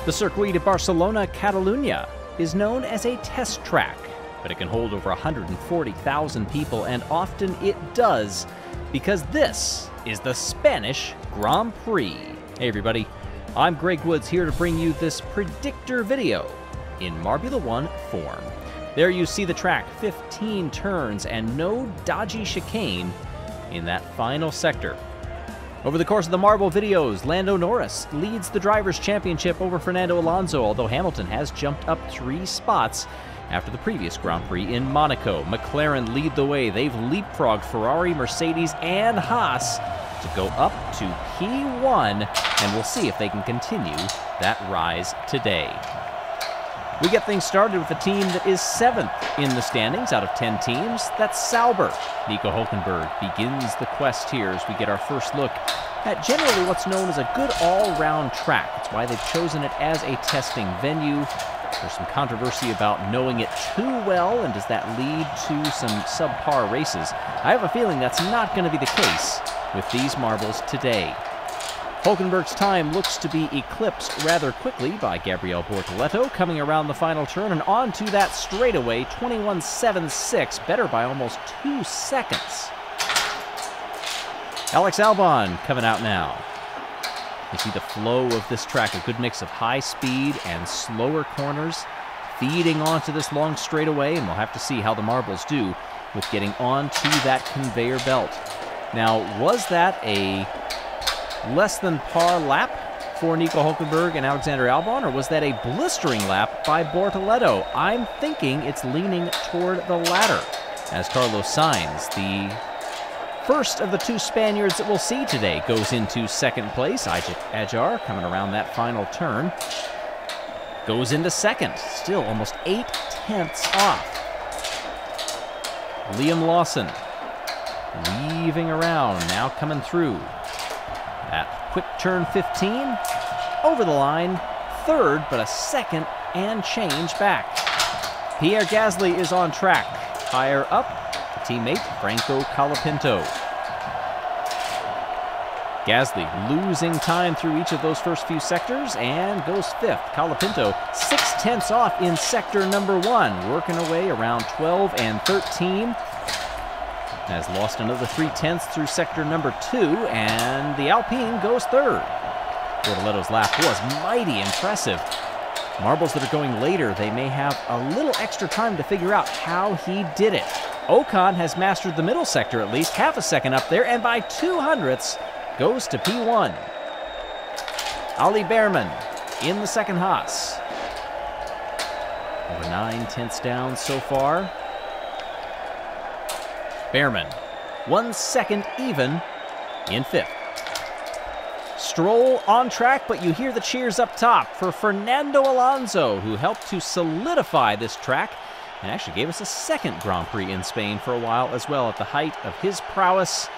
The Circuit de Barcelona, Catalunya is known as a test track, but it can hold over 140,000 people, and often it does, because this is the Spanish Grand Prix. Hey everybody, I'm Greg Woods here to bring you this predictor video in Marbula 1 form. There you see the track, 15 turns and no dodgy chicane in that final sector. Over the course of the Marble videos, Lando Norris leads the Drivers' Championship over Fernando Alonso, although Hamilton has jumped up 3 spots after the previous Grand Prix in Monaco. McLaren lead the way. They've leapfrogged Ferrari, Mercedes, and Haas to go up to P1, and we'll see if they can continue that rise today. We get things started with a team that is 7th in the standings out of 10 teams. That's Sauber. Nico Hülkenberg begins the quest here as we get our first look at generally what's known as a good all-round track. That's why they've chosen it as a testing venue. There's some controversy about knowing it too well, and does that lead to some subpar races? I have a feeling that's not going to be the case with these marbles today. Hülkenberg's time looks to be eclipsed rather quickly by Gabriel Bortoleto, coming around the final turn and on to that straightaway, 21.76, better by almost 2 seconds. Alex Albon coming out now. You see the flow of this track, a good mix of high speed and slower corners, feeding onto this long straightaway, and we'll have to see how the marbles do with getting onto that conveyor belt. Now, was that a less than par lap for Nico Hülkenberg and Alexander Albon, or was that a blistering lap by Bortoleto? I'm thinking it's leaning toward the latter, as Carlos Sainz, the first of the 2 Spaniards that we'll see today, goes into second place. Ajar coming around that final turn goes into second, still almost 8 tenths off. Liam Lawson weaving around, now coming through. That quick turn 15, over the line, 3rd, but a 2nd and change back. Pierre Gasly is on track. Higher up, teammate Franco Colapinto. Gasly losing time through each of those first few sectors and goes 5th. Colapinto 6 tenths off in sector number 1, working away around 12 and 13. Has lost another 3 tenths through sector number 2, and the Alpine goes 3rd. Bortoleto's lap was mighty impressive. Marbles that are going later, they may have a little extra time to figure out how he did it. Ocon has mastered the middle sector at least, half a second up there, and by 0.02 goes to P1. Ali Behrman in the second Haas. Over 9 tenths down so far. Behrman, 1 second even in 5th. Stroll on track, but you hear the cheers up top for Fernando Alonso, who helped to solidify this track and actually gave us a 2nd Grand Prix in Spain for a while as well at the height of his prowess.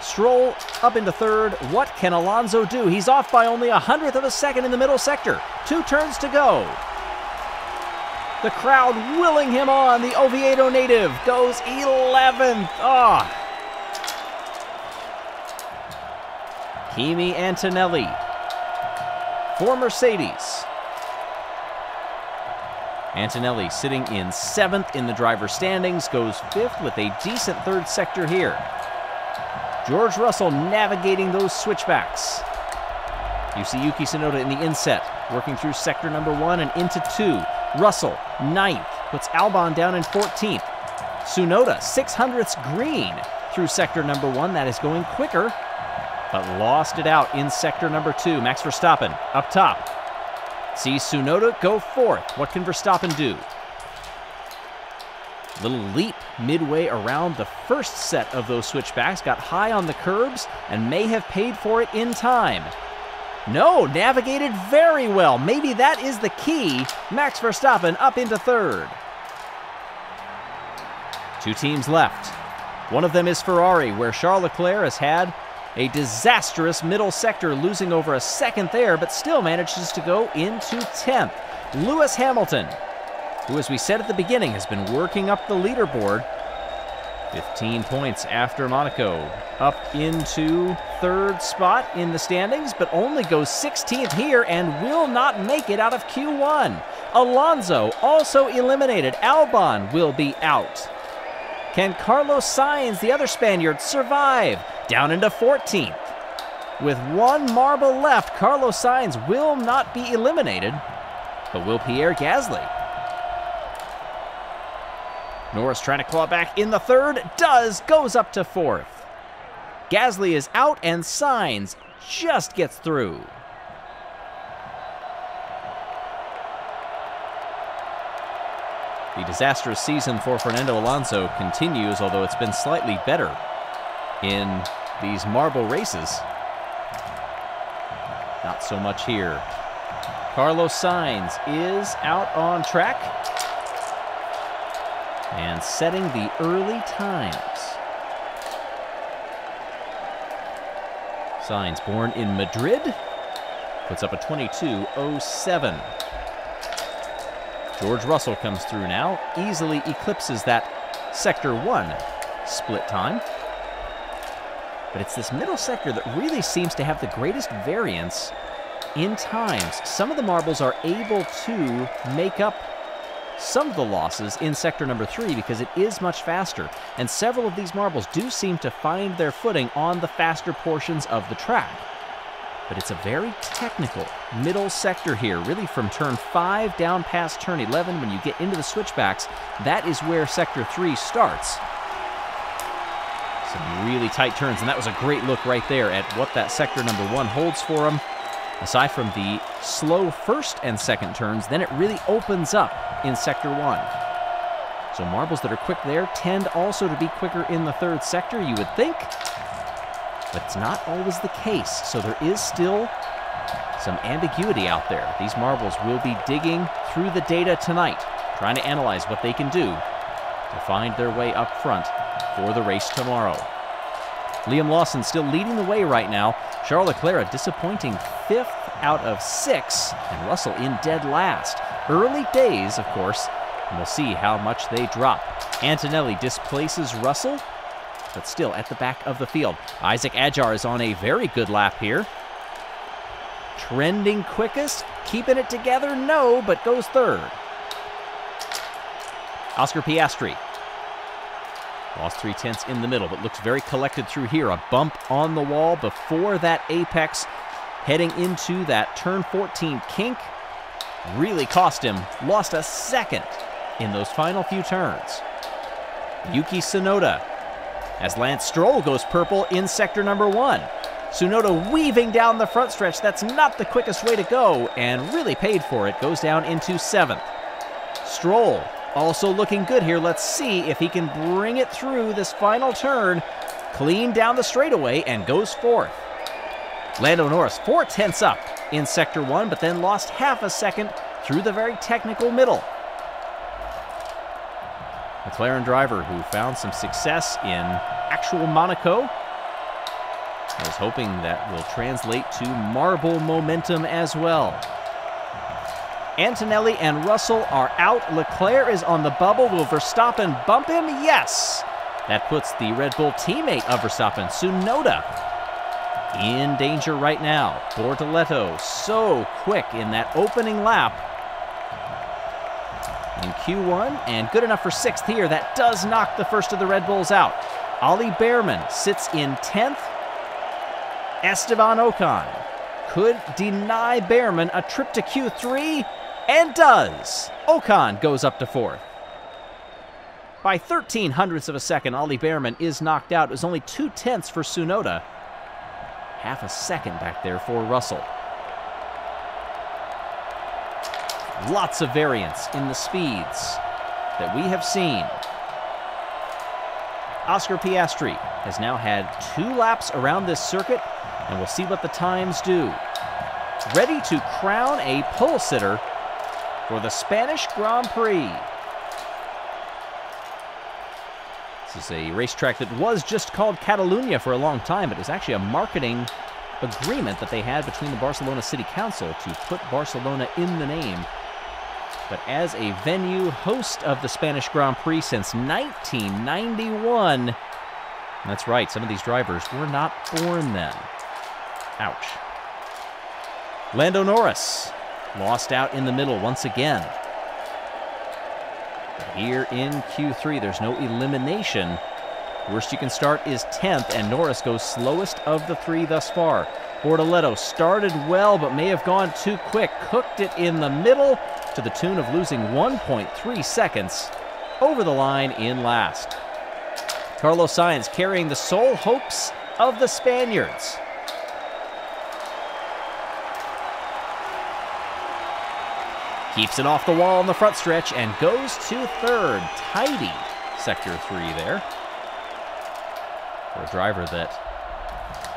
Stroll up into 3rd. What can Alonso do? He's off by only 1/100th of a second in the middle sector. 2 turns to go. The crowd willing him on. The Oviedo native goes 11th. Kimi Antonelli for Mercedes. Antonelli sitting in 7th in the driver's standings, goes 5th with a decent 3rd sector here. George Russell navigating those switchbacks. You see Yuki Tsunoda in the inset, working through sector number 1 and into 2. Russell, 9th, puts Albon down in 14th. Tsunoda, 6/100ths green through sector number 1. That is going quicker, but lost it out in sector number 2. Max Verstappen up top. Sees Tsunoda go 4th. What can Verstappen do? Little leap midway around the first set of those switchbacks. Got high on the curbs and may have paid for it in time. No, navigated very well. Maybe that is the key. Max Verstappen up into 3rd. 2 teams left. One of them is Ferrari, where Charles Leclerc has had a disastrous middle sector, losing over a second there, but still manages to go into 10th. Lewis Hamilton, who, as we said at the beginning, has been working up the leaderboard, 15 points after Monaco. Up into third spot in the standings, but only goes 16th here and will not make it out of Q1. Alonso also eliminated. Albon will be out. Can Carlos Sainz, the other Spaniard, survive? Down into 14th. With one marble left, Carlos Sainz will not be eliminated, but will Pierre Gasly? Norris trying to claw back in the third, goes up to fourth. Gasly is out and Sainz just gets through. The disastrous season for Fernando Alonso continues, although it's been slightly better in these marble races. Not so much here. Carlos Sainz is out on track and setting the early times. Sainz, born in Madrid, puts up a 22:07. George Russell comes through now, easily eclipses that Sector 1 split time. But it's this middle sector that really seems to have the greatest variance in times. Some of the marbles are able to make up some of the losses in sector number 3 because it is much faster. And several of these marbles do seem to find their footing on the faster portions of the track. But it's a very technical middle sector here, really from turn 5 down past turn 11. When you get into the switchbacks, that is where sector 3 starts. Some really tight turns, and that was a great look right there at what that sector number 1 holds for him. Aside from the slow first and second turns, then it really opens up in sector 1. So marbles that are quick there tend also to be quicker in the third sector, you would think. But it's not always the case, so there is still some ambiguity out there. These marbles will be digging through the data tonight, trying to analyze what they can do to find their way up front for the race tomorrow. Liam Lawson still leading the way right now. Charles Leclerc a disappointing 5th out of 6, and Russell in dead last. Early days, of course, and we'll see how much they drop. Antonelli displaces Russell, but still at the back of the field. Isaac Adjar is on a very good lap here. Trending quickest, keeping it together, no, but goes third. Oscar Piastri lost 3/10 in the middle, but looks very collected through here. A bump on the wall before that apex, heading into that turn 14 kink. Really cost him. Lost a second in those final few turns. Yuki Tsunoda, as Lance Stroll goes purple in sector number 1. Tsunoda weaving down the front stretch. That's not the quickest way to go, and really paid for it. Goes down into 7th. Stroll also looking good here. Let's see if he can bring it through this final turn. Clean down the straightaway and goes 4th. Lando Norris 4/10 up in sector 1, but then lost half a second through the very technical middle. McLaren driver who found some success in actual Monaco. I was hoping that will translate to marble momentum as well. Antonelli and Russell are out. Leclerc is on the bubble. Will Verstappen bump him? Yes! That puts the Red Bull teammate of Verstappen, Tsunoda, in danger right now. Bortoleto so quick in that opening lap in Q1, and good enough for 6th here. That does knock the first of the Red Bulls out. Ali Behrman sits in 10th. Esteban Ocon could deny Behrman a trip to Q3, and does. Ocon goes up to 4th. By 13 hundredths of a second, Ali Behrman is knocked out. It was only 2/10 for Tsunoda. Half a second back there for Russell. Lots of variance in the speeds that we have seen. Oscar Piastri has now had 2 laps around this circuit, and we'll see what the times do. Ready to crown a pole sitter for the Spanish Grand Prix. This is a racetrack that was just called Catalunya for a long time, but it was actually a marketing agreement that they had between the Barcelona City Council to put Barcelona in the name but as a venue host of the Spanish Grand Prix since 1991. That's right, some of these drivers were not born then. Ouch. Lando Norris lost out in the middle once again. But here in Q3, there's no elimination. Worst you can start is 10th, and Norris goes slowest of the three thus far. Bortoleto started well, but may have gone too quick. Cooked it in the middle to the tune of losing 1.3 seconds over the line in last. Carlos Sainz carrying the sole hopes of the Spaniards. Keeps it off the wall on the front stretch and goes to third. Tidy Sector 3 there. For a driver that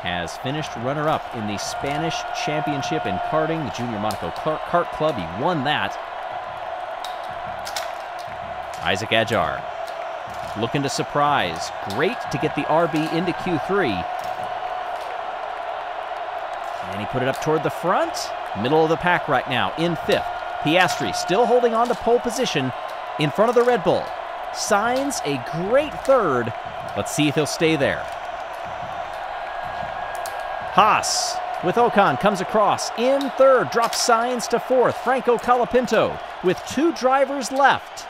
has finished runner-up in the Spanish Championship in karting, the Junior Monaco Kart Club. He won that. Isaac Adjar looking to surprise. Great to get the RB into Q3. And he put it up toward the front. Middle of the pack right now in 5th. Piastri still holding on to pole position in front of the Red Bull. Sainz a great 3rd. Let's see if he'll stay there. Haas with Ocon comes across in 3rd, drops Sainz to 4th. Franco Colapinto with 2 drivers left.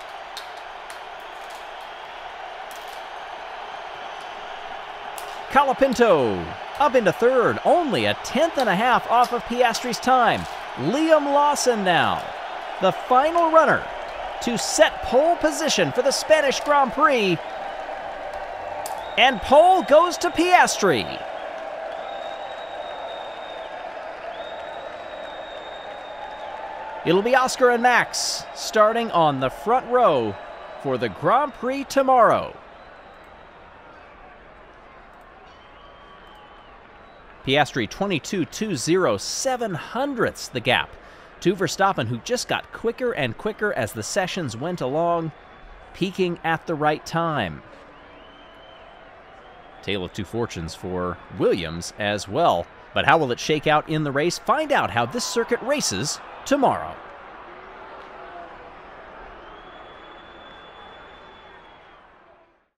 Colapinto up into 3rd, only a 10th and a half off of Piastri's time. Liam Lawson now, the final runner to set pole position for the Spanish Grand Prix. And pole goes to Piastri. It'll be Oscar and Max starting on the front row for the Grand Prix tomorrow. Piastri 22.20, 7/100ths the gap to Verstappen, who just got quicker and quicker as the sessions went along, peaking at the right time. Tale of two fortunes for Williams as well. But how will it shake out in the race? Find out how this circuit races tomorrow.